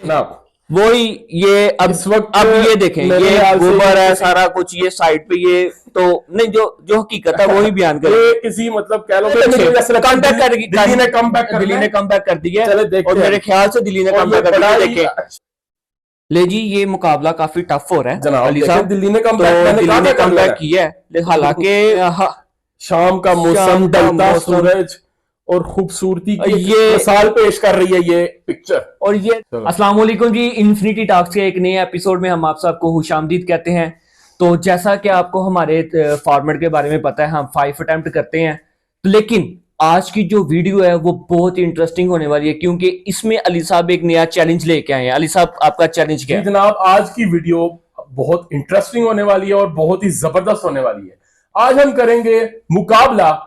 जनाब वही ये अब इस वक्त अब ये देखें, ये गोबर है सारा कुछ, ये साइड पे ये तो नहीं, जो जो हकीकत है वही बयान करें। ये किसी मतलब कह लो दिल्ली ने कम बैक कर दिया है, और मेरे ख्याल से दिल्ली ने कम बैक कर दिया। देखें ले जी, ये मुकाबला काफी टफ हो रहा है अली साहब। दिल्ली ने कम बैक किया है, हालांकि शाम का मौसम, ढलता सूरज और खूबसूरती की ये मिसाल पेश कर रही है ये पिक्चर। और ये अस्सलाम वालेकुम जी, इन्फिनिटी टॉक्स के एक नए एपिसोड में हम आप सबको खुशामदीद कहते हैं। तो जैसा कि आपको हमारे फॉर्मेट के बारे में पता है, हम 5 अटेम्प्ट करते हैं, लेकिन आज की जो वीडियो है वो बहुत ही इंटरेस्टिंग होने वाली है, क्योंकि इसमें अली साहब एक नया चैलेंज लेके आए हैं। अली साहब, आपका चैलेंज क्या है? जनाब, आज की वीडियो बहुत इंटरेस्टिंग होने वाली है और बहुत ही जबरदस्त होने वाली है। आज हम करेंगे मुकाबला,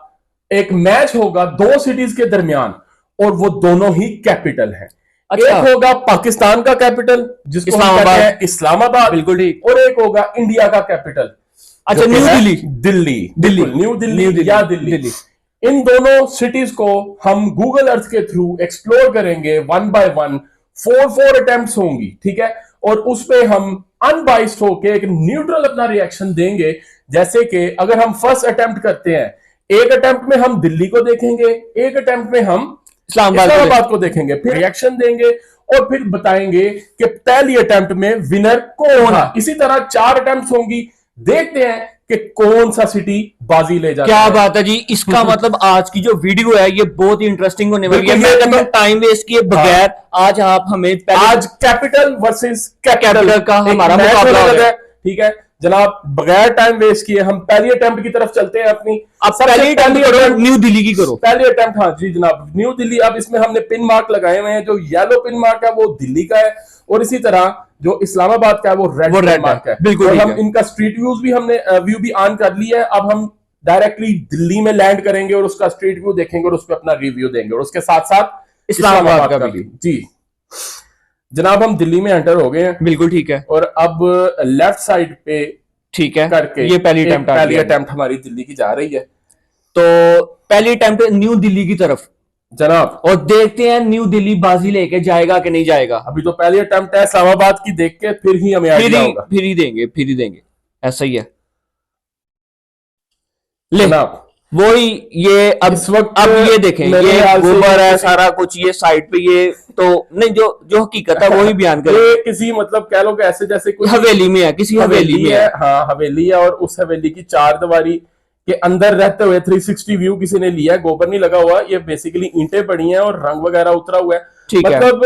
एक मैच होगा 2 सिटीज के दरमियान और वो दोनों ही कैपिटल हैं। अच्छा। एक होगा पाकिस्तान का कैपिटल जिसको हम कहते हैं इस्लामाबाद, बिल्कुल ठीक, और एक होगा इंडिया का कैपिटल, अच्छा, न्यू दिल्ली। न्यू दिल्ली या दिल्ली। इन दोनों सिटीज को हम गूगल अर्थ के थ्रू एक्सप्लोर करेंगे 1 बाय 1। 4 अटेम्प्ट्स होंगी, ठीक है, और उसमें हम अनबाइस्ड होके एक न्यूट्रल अपना रिएक्शन देंगे। जैसे कि अगर हम फर्स्ट अटेम्प्ट करते हैं, एक अटेम्प्ट में हम दिल्ली को देखेंगे, एक अटेम्प्ट में हम इस्लामाबाद को देखेंगे, फिर रिएक्शन देंगे और फिर बताएंगे कि पहली अटेम्प्ट में विनर कौन है। इसी तरह 4 अटेम्प्ट होंगी, देखते हैं कि कौन सा सिटी बाजी ले जाता है। क्या बात है जी, इसका मतलब आज की जो वीडियो है ये बहुत ही इंटरेस्टिंग होने वाली है। मैं कहता हूं टाइम वेस्ट किए बगैर आज आप हमें आज कैपिटल वर्सेस कैपिटल का हमारा मुकाबला है, ठीक है जनाब। बगैर टाइम वेस्ट किए हम पहली अटेम्प्ट की तरफ चलते हैं अपनी। अब पहली अटेम्प्ट न्यू दिल्ली की करो, पहली अटेम्प्ट। हाँ जी जनाब, न्यू दिल्ली। अब इसमें हमने पिन मार्क लगाए हुए हैं, जो येलो पिन मार्क है वो दिल्ली का है, और इसी तरह जो इस्लामाबाद का है वो रेड मार्क है। बिल्कुल, और हम इनका स्ट्रीट व्यूज भी हमने व्यू भी ऑन कर लिया है। अब हम डायरेक्टली दिल्ली में लैंड करेंगे और उसका स्ट्रीट व्यू देखेंगे और उस पर अपना रिव्यू देंगे, और उसके साथ साथ इस्लामाबाद का भी। जी जनाब, हम दिल्ली में एंटर हो गए हैं। बिल्कुल ठीक है। और अब लेफ्ट साइड पे ठीक है करके ये पहली अटेम्प्ट हमारी दिल्ली की जा रही है। तो पहली अटेम्प्ट न्यू दिल्ली की तरफ जनाब, और देखते हैं न्यू दिल्ली बाजी लेके जाएगा कि नहीं जाएगा। अभी तो पहली अटेम्प्ट है इस्लामाबाद की, देख के फिर ही हमें आइडिया होगा। फिर ही देंगे, ऐसा ही है। जनाब वही ये अब इस वक्त अब ये देखें, ये गोबर है सारा कुछ, ये साइड पे ये तो नहीं, जो जो हकीकत है वही बयान करें। ये किसी मतलब कह लो कि ऐसे जैसे कोई हवेली में है, किसी हवेली में है। हाँ हवेली है, और उस हवेली की 4 दीवारी के अंदर रहते हुए 360 व्यू किसी ने लिया है। गोबर नहीं लगा हुआ, ये बेसिकली ईंटें पड़ी हैं और रंग वगैरह उतरा हुआ है। मतलब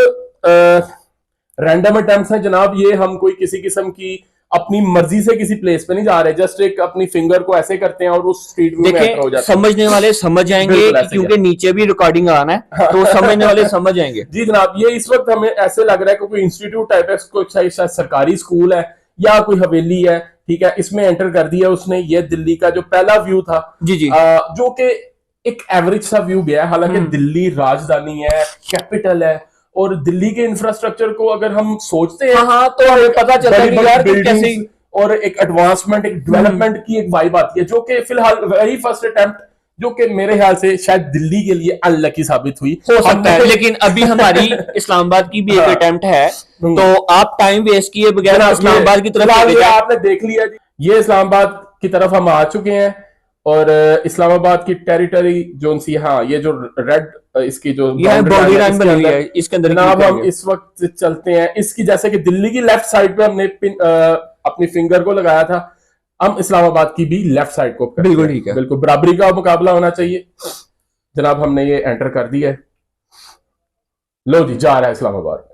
रैंडम अटेम्प्ट्स हैं जनाब। ये हम कोई किसी किस्म की अपनी मर्जी से किसी प्लेस पे नहीं जा रहे, जस्ट एक अपनी फिंगर को ऐसे करते हैं और उस स्ट्रीट व्यू में एंटर हो जाते हैं। समझने वाले समझ जाएंगे क्योंकि नीचे भी रिकॉर्डिंग आना है, तो समझने वाले समझ जाएंगे। जी जनाब, ये इस वक्त हमें ऐसे लग रहा है कि कोई इंस्टीट्यूट टाइप है, कोई शायद सरकारी स्कूल है या कोई हवेली है, ठीक है। इसमें एंटर कर दिया उसने। ये दिल्ली का जो पहला व्यू था जी जी, जो कि एक एवरेज सा व्यू गया है। हालांकि दिल्ली राजधानी है, कैपिटल है, और दिल्ली के इंफ्रास्ट्रक्चर को अगर हम सोचते हैं, हाँ, तो हमें पता चलता है यार कैसे, और एक एडवांसमेंट, एक डेवलपमेंट की एक वाइब आती है, जो कि फिलहाल वही फर्स्ट अटेम्प्ट, जो कि मेरे ख्याल से शायद दिल्ली के लिए अनलकी साबित हुई हो सकता है। लेकिन अभी हमारी इस्लामाबाद की भी एक अटेम्प्ट है, तो आप टाइम वेस्ट किए बगैर इस्लामाबाद की तरफ आपने देख लिया जी। ये इस्लामाबाद की तरफ हम आ चुके हैं, और इस्लामाबाद की टेरिटरी जोन सी, हाँ ये जो रेड इसकी जो बाउंड्री लाइन बनी हुई है, इसके अंदर जनाब हम इस वक्त चलते हैं इसकी। जैसे कि दिल्ली की लेफ्ट साइड पे हमने अपनी फिंगर को लगाया था, हम इस्लामाबाद की भी लेफ्ट साइड को, बिल्कुल ठीक है, बिल्कुल बराबरी का मुकाबला होना चाहिए। जनाब हमने ये एंटर कर दिया है, लो जी जा रहा है इस्लामाबाद।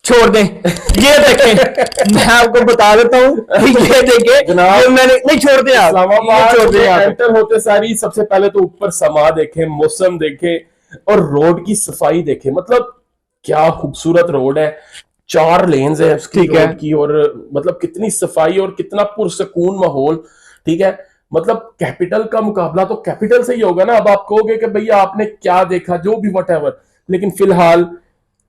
छोड़ दें, ये देखें, मैं आपको बता देता हूँ, ये देखें जनाब, मैंने नहीं छोड़ दिया। इस्लामाबाद एंटर होते सारी सबसे पहले तो ऊपर समा देखें, मौसम देखें और रोड की सफाई देखें। मतलब क्या खूबसूरत रोड है, 4 लेन्स है उसकी रोड की, और मतलब कितनी सफाई और कितना पुरसकून माहौल, ठीक है। मतलब कैपिटल का मुकाबला तो कैपिटल से ही होगा ना। अब आप कहोगे कि भैया आपने क्या देखा, जो भी व्हाटएवर, लेकिन फिलहाल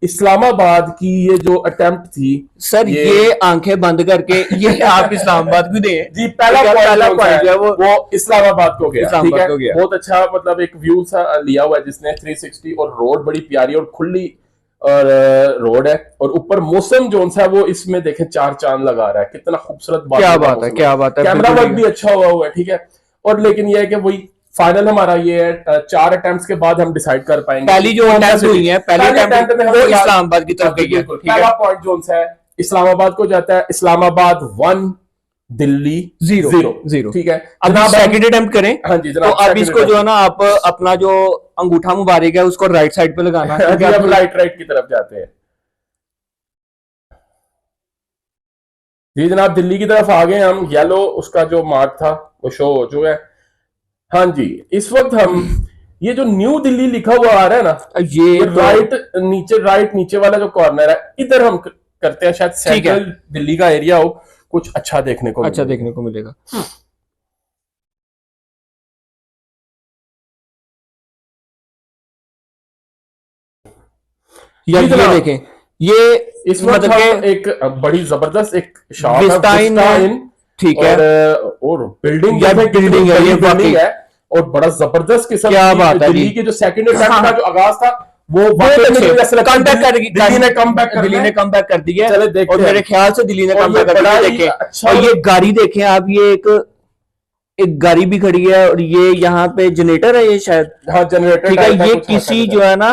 इस्लामाबाद की ये जो अटेम्प्ट थी सर, ये आंखें बंद करके ये आप इस्लामाबाद को दें जी। पहला पॉइंट जो है वो इस्लामाबाद को गया, ठीक है। बहुत अच्छा मतलब एक व्यू सा लिया हुआ है जिसने 360, और रोड बड़ी प्यारी और खुली और रोड है, और ऊपर मौसम जो सा है वो इसमें देखें 4 चांद लगा रहा है, कितना खूबसूरत बात क्या बात है, क्या बात है, कैमरा बिल्कुल वर्क भी अच्छा हुआ है, ठीक है। और लेकिन ये है कि वही फाइनल हमारा ये है, 4 अटेम्प्ट्स के बाद हम डिसाइड कर पाएंगे। पहली जो अटेम्प्ट हुई है, पहले अटेम्प्ट में वो इस्लामाबाद की तरफ गई है। पहला पॉइंट जो है इस्लामाबाद को जाता है, इस्लामाबाद 1 दिल्ली 0, ठीक है। अब सेकंड अटेम्प्ट करें। हाँ जी तो अब इसको जो है ना, आप अपना जो अंगूठा मुबारक है उसको राइट साइड पे लगाना है। अब राइट की तरफ जाते हैं जी जनाब, दिल्ली की तरफ आ गए हम। येलो उसका जो मार्क था वो शो हो चुका है। हाँ जी, इस वक्त हम ये जो न्यू दिल्ली लिखा हुआ आ रहा है ना, ये राइट नीचे वाला जो कॉर्नर है, इधर हम करते हैं, शायद सेंट्रल दिल्ली का एरिया हो, कुछ अच्छा देखने को मिलेगा। यार ये देखें, ये इस वक्त मतलब एक बड़ी जबरदस्त एक शॉप है, ठीक है, और बिल्डिंग है और बड़ा जबरदस्त किस्म क्या बात है। दिल्ली के जो सेकंड अटेम्प्ट का जो आगाज था वो दिल्ली ने कम बैक कर दिया, और मेरे ख्याल से दिल्ली ने कम बैक कर दिया। देखें अच्छा, और ये गाड़ी देखें आप, ये एक गाड़ी भी खड़ी है, और ये यहाँ पे जनरेटर है, ये शायद, हाँ जनरेटर, ठीक है। ये किसी जो है ना,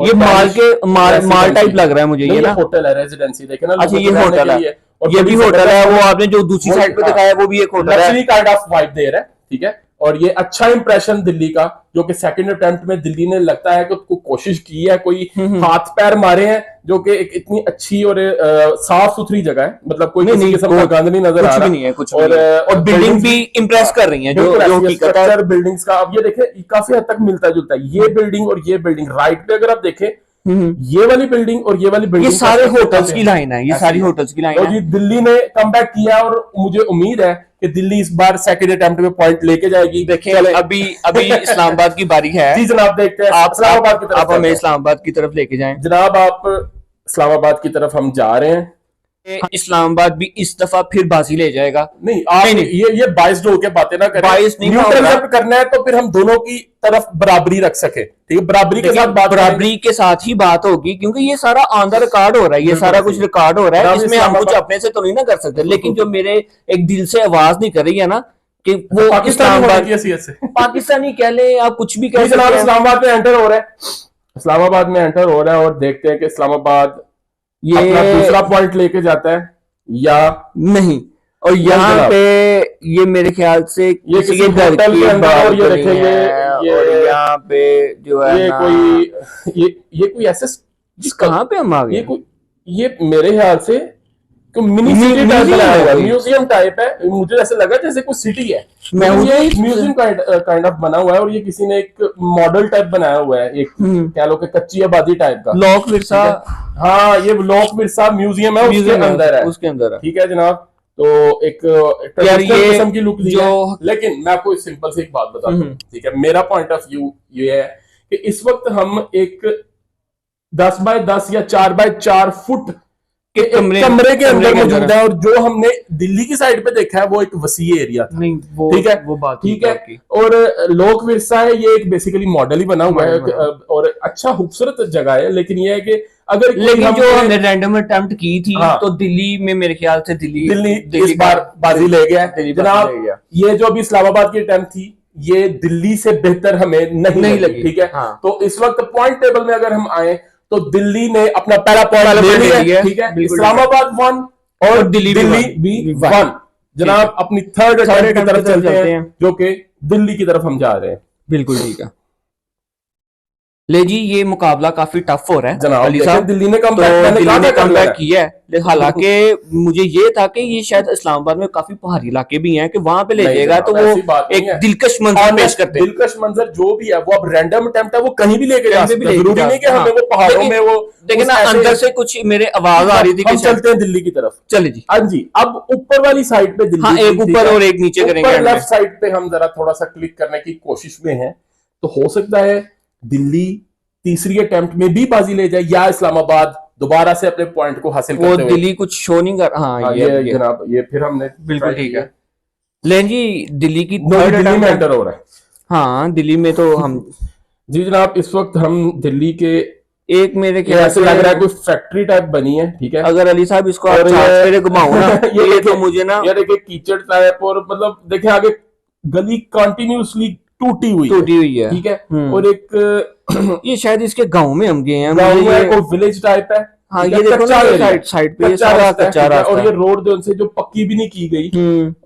ये माल टाइप लग रहा है मुझे, ये ना होटल है, रेजिडेंसी देखे ना। अच्छा, ये होटल है, ये भी होटल है। वो आपने जो दूसरी साइड पे दिखाया वो भी एक होटल है, काइंड ऑफ वाइब दे रहा है, ठीक है। और ये अच्छा इंप्रेशन दिल्ली का, जो कि सेकंड अटेम्प्ट में दिल्ली ने लगता है कि कोशिश की है, कोई हाथ पैर मारे हैं, जो कि एक इतनी अच्छी और साफ सुथरी जगह है, मतलब कोई किसी किस्म का गंद नहीं नजर आ रहा नहीं है कुछ, और बिल्डिंग भी इंप्रेस कर रही है, जो स्ट्रक्चर बिल्डिंग्स का। अब ये देखें काफी हद तक मिलता जुलता है, ये बिल्डिंग और ये बिल्डिंग। राइट पे अगर आप देखें, ये वाली बिल्डिंग और ये वाली बिल्डिंग, ये सारे होटल्स की लाइन है, ये सारी होटल्स की लाइन है। दिल्ली ने कमबैक किया और मुझे उम्मीद है कि दिल्ली इस बार सेकंड अटेम्प्ट में पॉइंट लेके जाएगी। देखें अभी इस्लामाबाद की बारी है जी जनाब, देखते हैं आप इस्लामाबाद की तरफ, आप हमें इस्लामाबाद की तरफ लेके जाएं जनाब। आप इस्लामाबाद की तरफ हम जा रहे हैं। इस्लामाबाद भी इस दफा फिर बाजी ले जाएगा। नहीं आप नहीं। ये बाइस्ड होके बातें ना करें, बाइस नहीं न्यूट्रल करना है तो फिर हम दोनों की तरफ बराबरी रख सके, ठीक है। बराबरी के साथ ही बात होगी, क्योंकि ये सारा ऑन द रिकॉर्ड हो रहा है, ये सारा कुछ रिकॉर्ड हो रहा है, इसमें हम कुछ अपने से तो नहीं ना कर सकते। लेकिन जो मेरे एक दिल से आवाज नहीं कर रही है ना, कि वो पाकिस्तानी कह ले, आप कुछ भी कह सकते हैं। इस्लामाबाद में एंटर हो रहा है, इस्लामाबाद में एंटर हो रहा है, और देखते हैं कि इस्लामाबाद ये अपना दूसरा पॉइंट लेके जाता है या नहीं। और यहाँ पे ये मेरे ख्याल से ये किसी होटल के अंदर, और ये देखें ये यहाँ पे जो है ये कोई ऐसे कहाँ पे हम आ गए, ये मेरे ख्याल से मिनी सिटी टाइप बनाया हुआ है, म्यूजियम टाइप है। मुझे ऐसे लगा जैसे कोई सिटी है, ये एक म्यूजियम काइंड ऑफ बना हुआ है, और ये किसी ने एक मॉडल टाइप बनाया हुआ है, एक क्या लो के कच्ची आबादी टाइप का। लोक विरसा, हाँ ये लोक विरसा म्यूजियम है, उसके अंदर है, ठीक है जनाब। तो एक किस्म की लुक दी है। लेकिन मैं आपको सिंपल से एक बात बताता हूँ, ठीक है। मेरा पॉइंट ऑफ व्यू ये है कि इस वक्त हम एक 10 बाय 10 या 4 बाय 4 फुट के कमरे के अंदर मौजूद है, और जो हमने दिल्ली की साइड पे देखा है वो एक वसी एरिया था, ठीक है, वो बात ठीक है। और लोक विरसा है, ये एक बेसिकली मॉडल ही बना हुआ है, और अच्छा खूबसूरत जगह है। लेकिन ये है कि अगर लेकिन जो हमने रैंडम अटेम्प्ट की थी, तो दिल्ली में मेरे ख्याल से दिल्ली इस बार बाजी ले गया जनाब। ये जो अभी इस्लामाबाद की अटेम्प्ट थी, ये दिल्ली से बेहतर हमें नहीं लगी, ठीक है। तो इस वक्त पॉइंट टेबल में अगर हम आए तो दिल्ली ने अपना पहला पॉइंट ले लिया, ठीक है। इस्लामाबाद 1 और दिल्ली भी 1। जनाब अपनी थर्ड अटेम्प्ट की तरफ चलते हैं, जो कि दिल्ली की तरफ हम जा रहे हैं। बिल्कुल ठीक है। ले जी, ये मुकाबला काफी टफ हो रहा है जनाब। दिल्ली ने कमबैक किया है, हालांकि मुझे ये था कि ये शायद इस्लामाबाद में काफी पहाड़ी इलाके भी हैं, कि वहां पे ले जाएगा तो वो एक दिलकश मंजर पेश करते हैं। दिलकश मंजर जो भी है वो अब रैंडम अटेम्प्ट है, वो कहीं भी लेके जा सकते हैं, जरूरी नहीं कि हमें वो पहाड़ों में वो। लेकिन अंदर से कुछ मेरे आवाज आ रही थी कि चलते हैं दिल्ली की तरफ। चले जी, हाँ जी। अब ऊपर वाली साइड पे दिल्ली, हाँ एक ऊपर और एक नीचे करेंगे। लेफ्ट साइड पे हम जरा थोड़ा सा क्लिक करने की कोशिश में है, तो हो सकता है दिल्ली तीसरी अटेम्प्ट में भी बाजी ले जाए, या इस्लामाबाद दोबारा से अपने पॉइंट को हासिल करते हुए। दिल्ली कुछ शो नहीं कर, हाँ ये जनाब, ये फिर हमने बिल्कुल ठीक है। लें जी, दिल्ली की दिल्ली में एंटर हो रहा है। हाँ दिल्ली में तो हम जी जनाब, इस वक्त हम दिल्ली के एक मेरे ये ख्याल ऐसे से लग रहा है कोई फैक्ट्री टाइप बनी है, ठीक है। अगर अली साहब इसको आप और चार्ज पे घुमाओ ना ये ये तो देखिए, मुझे ना ये देखिए कीचड़ टाइप, और मतलब देखिए आगे गली कंटिन्यूअसली टूटी हुई टूटी हुई है। ठीक है। और एक ये शायद इसके गांव में हम गए हैं, गाँव मुझे में ये कोई विलेज टाइप है। हाँ ठीक ये है, देखो ना, कच्चा ये एरिया, साइड पे ये कच्चा सारा रास्ता है, कच्चा ठीक है। रास्ता और है। ये रोड जो से जो पक्की भी नहीं की गई,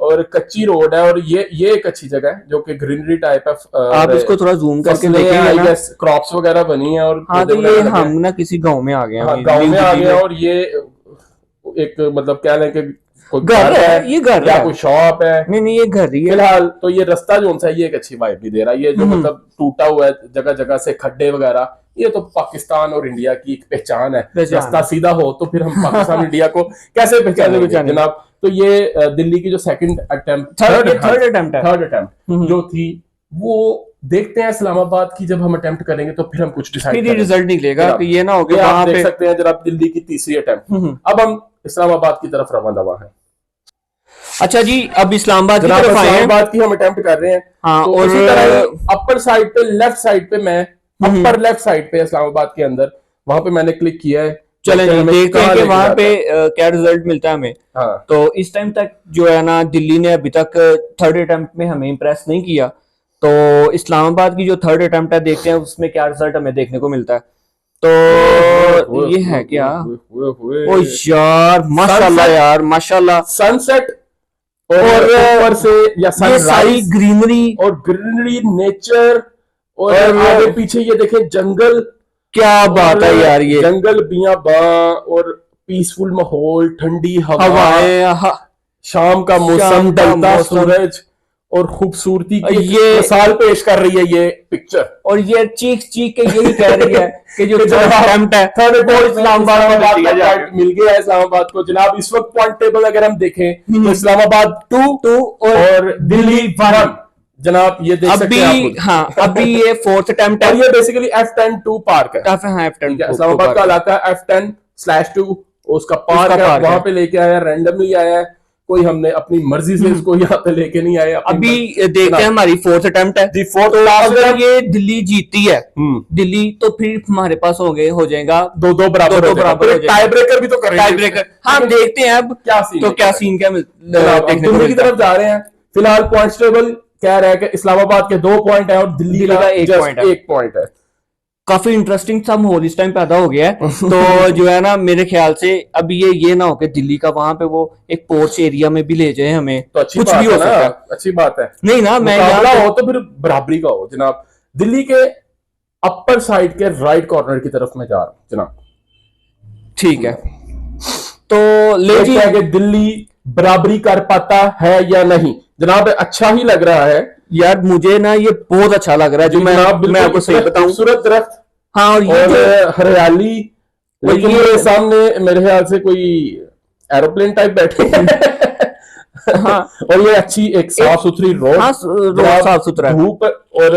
और कच्ची रोड है, और ये एक अच्छी जगह है जो कि ग्रीनरी टाइप है। आप इसको थोड़ा जूम करके देखेंगे आई ना। गेस क्रॉप्स वगैरह बनी है, और हाँ पौधे तो ये वगैरह लगे हम हैं। ना किसी गांव में आ गए हैं हाँ अभी, गाँव न्यू में आ दिल्ली गया, में। और ये एक मतलब क्या लें कि कोई घर है, ये घर या है। कोई शॉप है। नहीं नहीं ये घर ही है। फिलहाल तो ये रास्ता जो सा है, ये एक अच्छी वाइब भी दे रहा है। ये जो मतलब टूटा हुआ है जगह जगह से खड्डे वगैरह, ये तो पाकिस्तान और इंडिया की एक पहचान है। पहचान। रास्ता सीधा हो तो फिर हम पाकिस्तान इंडिया को कैसे पहचानेंगे पहचानेंगे? जनाब। तो ये दिल्ली की जो सेकंड अटेम्प्ट थर्ड अटेम्प्ट है। थर्ड अटेम्प्ट जो थी, वो देखते हैं इस्लामाबाद की जब हम अटेम्प्ट करेंगे तो फिर हम कुछ डिसाइड फिर ये करेंगे। रिजल्ट निकलेगा जनाब, कि ये ना हो कि ये आप वहां देख पे। सकते हैं जनाब दिल्ली की तीसरी अटेम्प्ट। अब हम इस्लामाबाद की तरफ रवाना दवा है। अच्छा जी, अब इस्लामाबाद की जनाब तरफ आए हैं। इस्लामाबाद की हम अटेम्प्ट कर रहे हैं। हाँ, तो और उसी तरह अपर साइड पे, लेफ्ट साइड पे, मैं अपर लेफ्ट साइड पे इस्लामाबाद के अंदर, वहां पे मैंने क्लिक किया है। चलें जी, हमें देखते हैं कहाँ कि लेके वहां जाता पे है। क्या रिजल्ट मिलता है हमें। हाँ तो इस टाइम तक जो है ना, दिल्ली ने अभी तक थर्ड अटेम्प्ट में हमें इम्प्रेस नहीं किया। तो इस्लामाबाद की जो थर्ड अटेम्प्ट है, देखते हैं उसमें क्या रिजल्ट हमें देखने को मिलता है। तो ये है क्या? ओ यार माशाल्लाह, यार माशाल्लाह। सनसेट और और ऊपर से या ये सारी सनराइज ग्रीनरी, और ग्रीनरी नेचर, और और आगे पीछे ये देखें जंगल, क्या बात है यार। ये जंगल बियाबां और पीसफुल माहौल, ठंडी हवा, हवाएं, शाम का शाम मौसम, का ढलता मौसम। सूरज, और खूबसूरती की ये मिसाल पेश कर रही है ये पिक्चर। और ये चीख चीख के यही कह रही है कि जो कि थर्ड जनाब, अटेम्प्ट है थर्ड वो इस्लामाबाद में का दिया जाएगा। पॉइंट मिल गया है इस्लामाबाद को। जनाब इस वक्त पॉइंट टेबल अगर हम देखें तो इस्लामाबाद 2 और दिल्ली 1। जनाब ये देख सकते हैं आप अभी खुद। हाँ, अभी ये फोर्थ अटेम्प्ट और है। ये बेसिकली F10-2 पार्क है। टफ है ठीक है, इस्लामाबाद का इलाका F10/2 उसका पार्क उसका है। पार्क वहां है। पे लेके आया, रैंडमली आया है, कोई हमने अपनी मर्जी से इसको यहाँ पे लेके नहीं आए। अभी देखते हैं, हमारी फोर्थ अटेम्प्ट है। दी फोर्थ तो लास्ट अगर ये दिल्ली जीतती है, हम्म। दिल्ली, तो फिर हमारे पास हो जाएगा दो बराबर दो हो बराबर हो जाएगा। टाई ब्रेकर भी तो करेंगे। Tie breaker. हाँ लेकिन देखते हैं अब क्या सीन तो है, क्या सीन क्या जनाब, देखने को दिल्ली की मिलता है। तरफ जा रहे हैं। फिलहाल पॉइंट्स टेबल कह रहा है कि इस्लामाबाद के 2 पॉइंट है और दिल्ली का एक just पॉइंट है। 1 पॉइंट है। काफी इंटरेस्टिंग सा माहौल इस टाइम पैदा हो गया है। तो जो है ना, मेरे ख्याल से अभी ये ना हो कि दिल्ली का वहां पे वो एक पोर्च एरिया में भी ले जाए हमें, तो अच्छी कुछ बात भी हो है सकता ना, है। अच्छी बात है। नहीं ना, मैं मुकाबला यहाँ हो तो फिर बराबरी का हो जनाब। दिल्ली के अपर साइड के राइट कॉर्नर की तरफ मैं जा रहा हूँ जनाब। ठीक है, तो ले जी। देखते हैं कि दिल्ली बराबरी कर पाता है या नहीं। जनाब अच्छा ही लग रहा है यार मुझे ना ये बहुत अच्छा लग रहा है, जो मैं आपको सही बताऊं। खूबसूरत दरख्त हाँ, और ये और हरियाली, लेकिन ये- मेरे सामने मेरे ख्याल से कोई एरोप्लेन टाइप बैठे हैं। हाँ। और ये अच्छी एक साफ सुथरी रोड, हाँ, रोड साफ सुथरा है। धूप और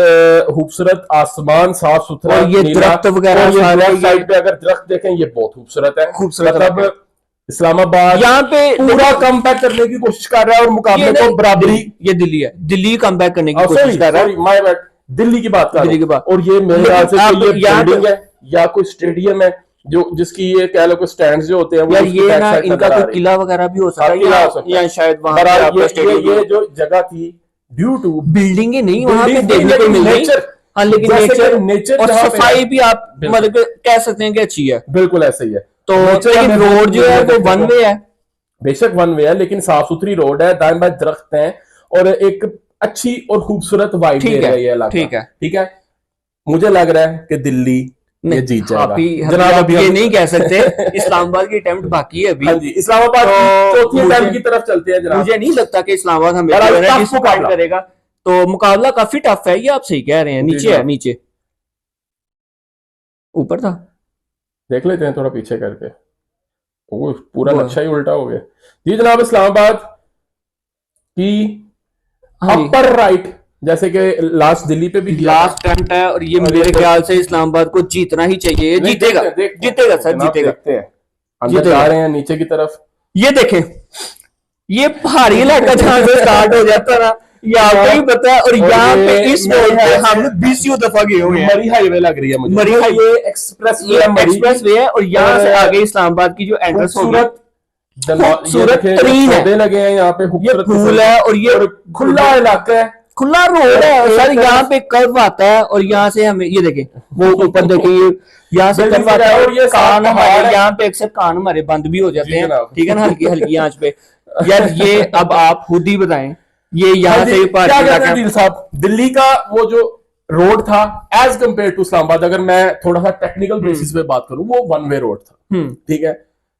खूबसूरत आसमान, साफ सुथरा, और ये नीला। दरख्त वगैरह और ये सारे लेफ्ट ये- साइड पे अगर दरख्त देखें ये बहुत खूबसूरत है। खूबसूरत मतलब इलाका है। इस्लामाबाद यहाँ पे पूरा कम बैक करने की कोशिश कर रहा है और मुकाबले ये को बराबरी। ये दिल्ली है, दिल्ली कम बैक करने की कोशिश सॉरी कर रहा है। सॉरी माय बैड, दिल्ली की बात कर दिल्ली रहा की हूं। बात। और ये मेरे लेकिन ख्याल से आप कोई ये यहाँ बिल्डिंग है या कोई स्टेडियम है जो जिसकी ये कह लो स्टैंड जो होते हैं वो यार उसकी ये बैक ना साइड इनका नजर आ कोई रही है। किला वगैरह भी हो सकता हाँ, है, किला हो सकता है। या शायद वहां पे बहरहाल आपका ये स्टेडियम जो जगह थी ड्यू टू बिल्डिंग ही नहीं वहां पे देखने को मिल रही। नेचर। हाँ, लेकिन नेचर और जहाँ पे सफाई है, भी आप मतलब कि कह सकते हैं कि अच्छी है। बिल्कुल ऐसे ही है। तो Nature लेकिन हमें रोड जो है वो देखने वन को- वे है। बेशक वन वे है लेकिन साफ सुथरी रोड है, दाएं बाएं दरख्त हैं और एक अच्छी और खूबसूरत वाइब दे ठीक रहा है, है ये इलाका। ठीक है। ठीक है, मुझे लग रहा है कि दिल्ली ये जीत जाएगा। जनाब आप ये नहीं कह सकते, इस्लामाबाद की अटेम्प्ट बाकी है अभी। हाँ जी, इस्लामाबाद तो की चौथी मुझे- अटेम्प्ट की तरफ चलते हैं जनाब। मुझे नहीं लगता कि इस्लामाबाद हमें बड़ा जो है ना tough डिसअपॉइंट मुकाबला। करेगा। तो मुकाबला काफी टफ है, ये आप सही कह रहे हैं। जी, नीचे है, जनाब। नीचे ऊपर था। देख लेते हैं थोड़ा पीछे करके। वो पूरा वो- नक्शा ही उल्टा हो गया। जी जनाब, इस्लामाबाद की हाँ जी। अपर राइट, जैसे कि लास्ट दिल्ली पे भी किया था। लास्ट अटेम्प्ट है और ये और मेरे ये- ख्याल से इस्लामाबाद को जीतना ही चाहिए। ये नहीं, जीतेगा, देखते हैं, जीतेगा सर, जनाब, जीतेगा। देखते हैं। अंदर जीतेगा। जा रहे हैं नीचे की तरफ। ये देखें, ये पहाड़ी इलाका जहां से स्टार्ट हो जाता ना, यहाँ पे ही पता है, और यहाँ पे ये इस मेरे रोड पे ख्याल से हम 20 दफा गए हुए हैं। मरी हाईवे लग रही है मुझे, मरी हाईवे, ये एक्सप्रेस ये एक्सप्रेस वे है, और यहाँ से आगे इस्लामाबाद की जो एंट्रेंस होगी, खूबसूरत तरीन है। पौधे लगे हैं यहाँ पे, ये खूबसूरत फूल है, और ये खुला इलाका है, खुला रोड है एक सर। तरफ- यहाँ पे कर्व आता है, और यहाँ से हमें ये देखें, वो ऊपर देखिए, यहाँ से कर्व आता है, और ये कान हमारे यहाँ पे अक्सर कान हमारे बंद भी हो जाते जी हैं, जनाब। ठीक है ना, हल्की हल्की आंच पे। यार ये अब आप खुद ही बताएं, ये यहाँ से क्या कहते हैं दिल साहब, दिल्ली का वो जो रोड था एज कंपेयर टू इस्लामाबाद, अगर मैं थोड़ा सा टेक्निकल बेसिस पे बात करूं, वो वन वे रोड था, ठीक है,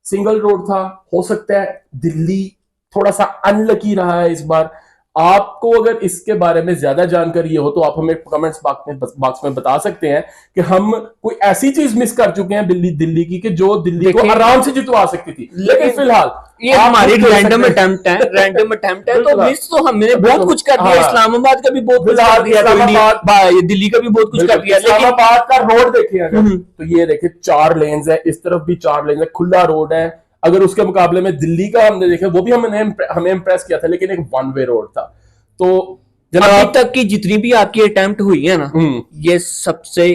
सिंगल रोड था। हो सकता है दिल्ली थोड़ा सा अनलकी रहा है इस बार। आपको अगर इसके बारे में ज्यादा जानकारी हो तो आप हमें कमेंट्स बॉक्स में बता सकते हैं कि हम कोई ऐसी चीज मिस कर चुके हैं दिल्ली की कि जो दिल्ली को आराम से जितवा सकती थी, लेकिन फिलहाल ये हमारी रैंडम अटेम्प्ट है, रैंडम अटेम्प्ट है। तो मिस तो हमने बहुत कुछ कर दिया, इस्लामाबाद का भी बहुत कुछ कर दिया, दिल्ली का भी बहुत कुछ कर दिया, लेकिन इस्लामाबाद का रोड देखिए अगर, तो ये देखिए 4 लेन्स है, इस तरफ भी 4 लेन्स है, खुला रोड है। अगर उसके मुकाबले में दिल्ली का हमने देखा, वो भी हमें इम्प्रेस किया था, लेकिन एक वन वे रोड था। तो अभी तक की जितनी भी आपकी अटेम्प्ट हुई है ना, ये सबसे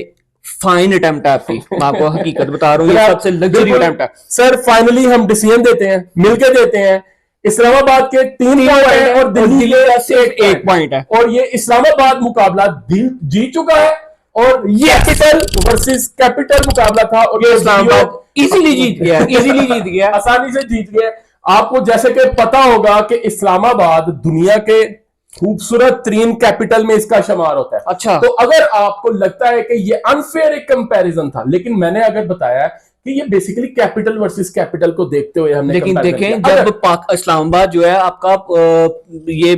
फाइन अटेम्प्ट है आपकी, मैं आपको हकीकत बता रहा हूँ, ये सबसे लग्जरी अटेम्प्ट है सर। फाइनली हम डिसीजन देते हैं, मिलके देते हैं। इस्लामाबाद के 3 पॉइंट है और दिल्ली के सिर्फ 1 पॉइंट है, और ये इस्लामाबाद मुकाबला जीत चुका है, और ये कैपिटल वर्सेस कैपिटल मुकाबला था, और ये इस्लामाबाद इजीली जीत गया, इजीली जीत गया, आसानी से जीत गया। आपको जैसे कि पता होगा कि इस्लामाबाद दुनिया के खूबसूरत 3 कैपिटल में इसका शुमार होता है। अच्छा, तो अगर आपको लगता है कि ये अनफेयर एक कंपैरिजन था, लेकिन मैंने अगर बताया कि ये बेसिकली कैपिटल वर्सेस कैपिटल को देखते हुए हमने, लेकिन देखें जब पाक इस्लामाबाद जो है आपका ये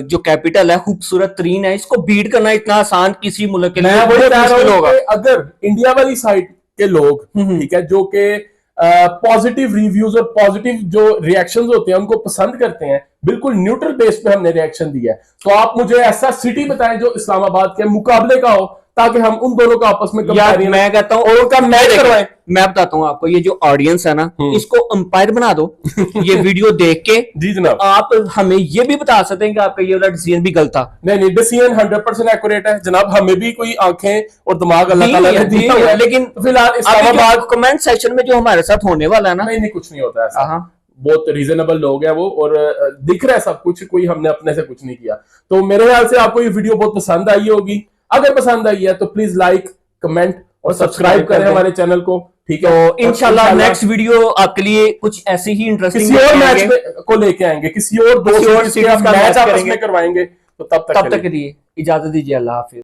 जो कैपिटल है खूबसूरत तरीन है, इसको बीट करना इतना आसान किसी मुल्क के लिए बहुत मुश्किल होगा। अगर इंडिया वाली साइड के लोग, ठीक है, जो कि पॉजिटिव रिव्यूज और पॉजिटिव जो रिएक्शंस होते हैं उनको पसंद करते हैं, बिल्कुल न्यूट्रल बेस पे हमने रिएक्शन दिया है, तो आप मुझे ऐसा सिटी बताएं जो इस्लामाबाद के मुकाबले का हो, ताकि हम उन दोनों का आपस में यार मैं कहता हूँ, और उनका मैच करवाएं। मैं बताता हूँ आपको, ये जो ऑडियंस है ना, इसको अंपायर बना दो। ये वीडियो देख के जी जनाब, आप हमें ये भी बता सकते हैं कि आपका ये वाला डिसीजन भी गलत था। नहीं, डिसीजन 100% एक्यूरेट है जनाब। हमें भी कोई आंखें और दिमाग अल्लाह ताला ने दिया है, लेकिन फिलहाल इस्लामाबाद कमेंट सेक्शन में जो हमारे साथ होने वाला है ना, नहीं कुछ नहीं होता ऐसा, बहुत रीजनेबल लोग हैं वो, और दिख रहा है सब कुछ, कोई हमने अपने से कुछ नहीं किया। तो मेरे ख्याल से आपको ये वीडियो बहुत पसंद आई होगी। अगर पसंद आई है तो प्लीज लाइक, कमेंट और सब्सक्राइब करें हमारे चैनल को, ठीक है। तो इंशाल्लाह नेक्स्ट वीडियो आपके लिए कुछ ऐसे ही इंटरेस्टिंग किसी और मैच को लेके आएंगे, किसी और दोस्त मैच आपस में करवाएंगे। तो तब तक के लिए इजाजत दीजिए, अल्लाह हाफिज।